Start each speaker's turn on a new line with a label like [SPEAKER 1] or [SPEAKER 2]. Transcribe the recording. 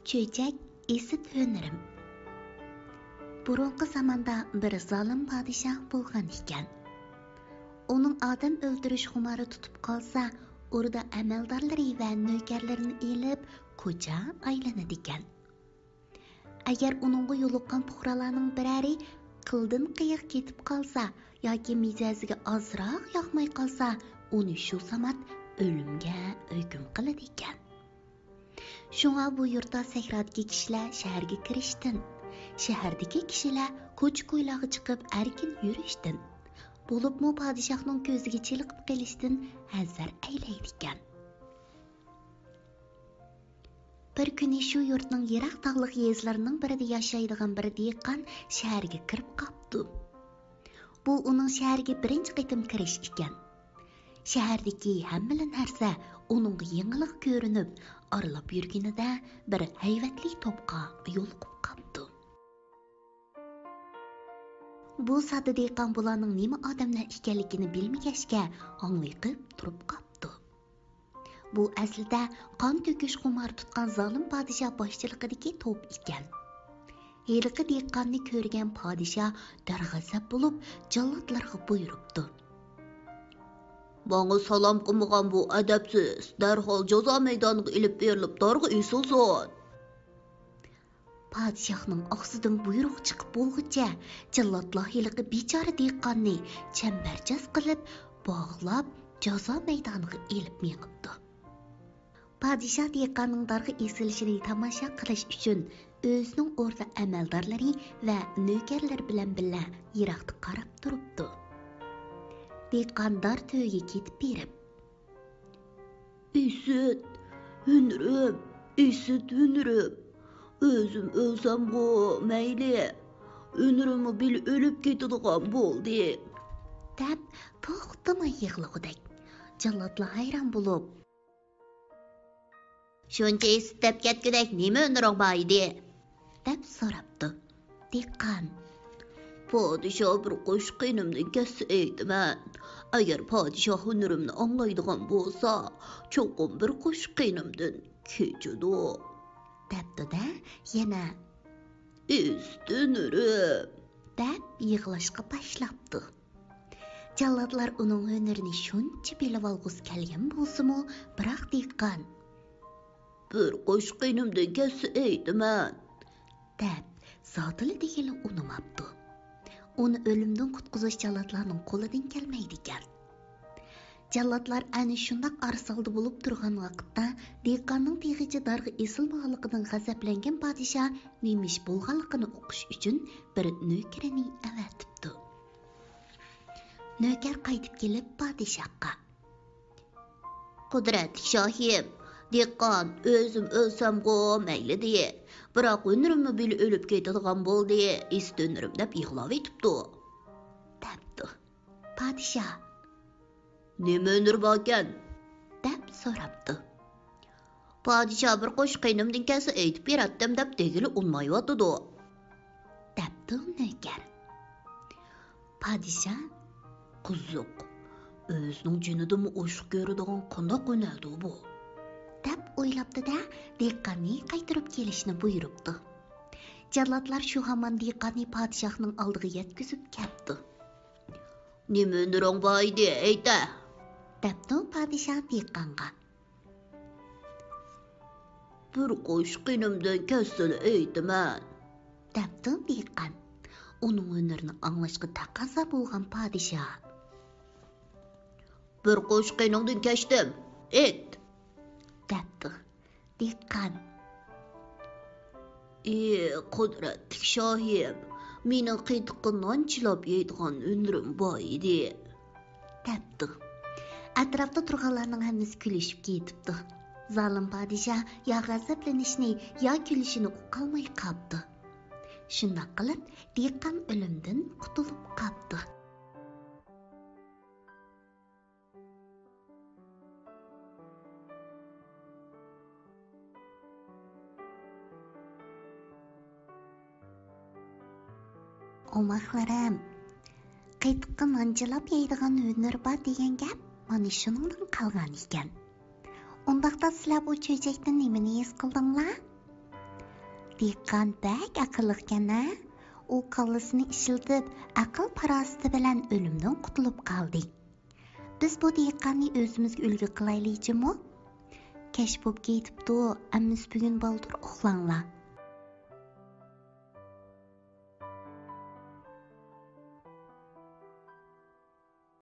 [SPEAKER 1] Çöçek esit hönürüm. Burunqi zamanda bir zalim padişah bo'lgan ekan. Onun adam öldürüş xumarı tutup qalsa, orada əməldarları və nökərlərini elib koca aylanadigan. Agar onunğa yoluqqan puhralarning birari qildin qiyiq ketib qalsa yoki mijaziga ozroq yoqmay qalsa, uni shu samat o'limga hukm qiladi ekan. Shunga bu yurtda sahrodagi kishilar shaharga kirishdan, shahardagi kishilar ko'cha-ko'ylarga chiqib erkin yurishdan, bo'libmi podshohning ko'ziga chiliqib qolishdan hazar aylaydi ekan. Bir kuni shu yurtning yiroq tog'liq yezlarining birida yashaydigan bir dehqon shaharga kirib qoldi. Bu uning shaharga birinchi qitim kirish ekan. Shahardagi hamma narsa uningga yengiliq ko'rinib, aralab yurganida bir hayvatli to'pqa yo'liqib qoldi. Bu sodda dehqon bularning nima odamlar ekanligini bilmagachga anglayib turib qoldi. Bu aslida qon to'kish xumar tutgan zolim podshoh boshchiligidagi to'p ekan. Heliqi dehqonni ko'rgan podshoh darg'azab bo'lib, jallodlarga buyuribdi.
[SPEAKER 2] Bana salam qilmagan bu adabsiz darhol jazo maydoniga ilib berilib dorga usulsin.
[SPEAKER 1] Podshohning og'zidan buyruq chiqib bo'lguncha jallodlar heliqi bechora dehqonni chambarchas qilib, bog'lab jazo maydoniga ilib mengibdi. Podshoh dehqonning dorga esilishini tomosha qilish uchun o'zining o'rta amaldorlari va nökərlər bilan birga yiroqda qarab turibdi. Dehqondor to'yiga ketib berib,
[SPEAKER 2] "Isit, hünürüm. Özüm ölsem bu mayli. Hünürümü bil ölüp ketadigan bo'ldi"
[SPEAKER 1] deb to'xtamay yig'lagudek. Jallodlar hayron bo'lib,
[SPEAKER 2] "Shuncha isitib ketgudak nima hünürüng bor edi?"
[SPEAKER 1] deb so'rabdi. Dehqon,
[SPEAKER 2] "Podshoh bir qo'shqinimni kassa aytaman. Agar podshoh hünürümni anglaydigan bo'lsa, cho'qim bir qo'shqinimdan kechadi"
[SPEAKER 1] debdi-da, yana
[SPEAKER 2] "Hünürüm"
[SPEAKER 1] deb yig'lashga boshlabdi. Jallodlar uning hunarini shuncha bilib olg'usi kelgan bo'lsa-mu, biroq dehqon
[SPEAKER 2] "Bir qo'shqinimdan kassa aytaman"
[SPEAKER 1] deb zotili degili unimabdi. Uni o'limdan qutqizish jallodlarning qo'lidan kelmaydi ekan. Jallodlar ana shundoq arsalda bo'lib turgan vaqtda dehqonning teg'ichi darg'a esilmaganligidan g'azablangan podshoh nemish bo'lganligini o'qish uchun bir nökerini avatibdi. Nöker qaytib kelib podshohga:
[SPEAKER 2] "Qudratli shohim, dehqon o'zim o'lsam-ku mayli deya, biroq hünürümni bil o'lib ketadigan bo'ldi, hünürüm deb yig'lab etibdi"
[SPEAKER 1] debdi. Podshoh
[SPEAKER 2] "Nima hünür bor ekan?"
[SPEAKER 1] deb so'rabdi.
[SPEAKER 2] "Podshoh bir qo'shqinimdan kasa aytib beratdim deb degili unmayotdi"
[SPEAKER 1] debdi nöker. Podshoh
[SPEAKER 2] "Qiziq, o'zining jinidimi o'shiq ko'radigan qandoq o'ynadi bu?"
[SPEAKER 1] deb o'ylabdi-da, dehqonni qaytirib kelishni buyuribdi. Jallodlar shu hamon dehqonni podshohning oldiga yetkazib ketdi.
[SPEAKER 2] "Nima hünürüng bor edi, ayta"
[SPEAKER 1] debdi podshoh dehqonga.
[SPEAKER 2] "Bir qo'shqinimdan kassani aytaman"
[SPEAKER 1] debdi dehqon. Uning hunarini anglashga taqozo bo'lgan podshoh
[SPEAKER 2] "Bir qo'shqiningdan kashdim, ayt"
[SPEAKER 1] debdi. Dehqon
[SPEAKER 2] qudratli shohim, mening qidiqqa non chilab yeydigan hünürüm bor edi"
[SPEAKER 1] debdi. Atrofda turganlarning hammasi kulishib ketibdi. Zolim podshoh yo g'azablanishni yo kulishini uqolmay qoldi. Shundoq qilib, dehqon o'limdan qutulib qoldi. Omaxlarim, qaytiqqa manchilab yeydigan hünür bor degan gap mana shuningdan qolgan ekan. Undaqda sizlar bu cho'chakdan nimani his qildinglar? Dehqon bak aqlliqkan-a? U kallasini ishiltib, aql parosati bilan o'limdan qutulib qoldi. Biz bu dehqonni o'zimizga ulgu qilaylikmi? Kesh bo'p ketibdi, ammo bugun baldur uxlanglar.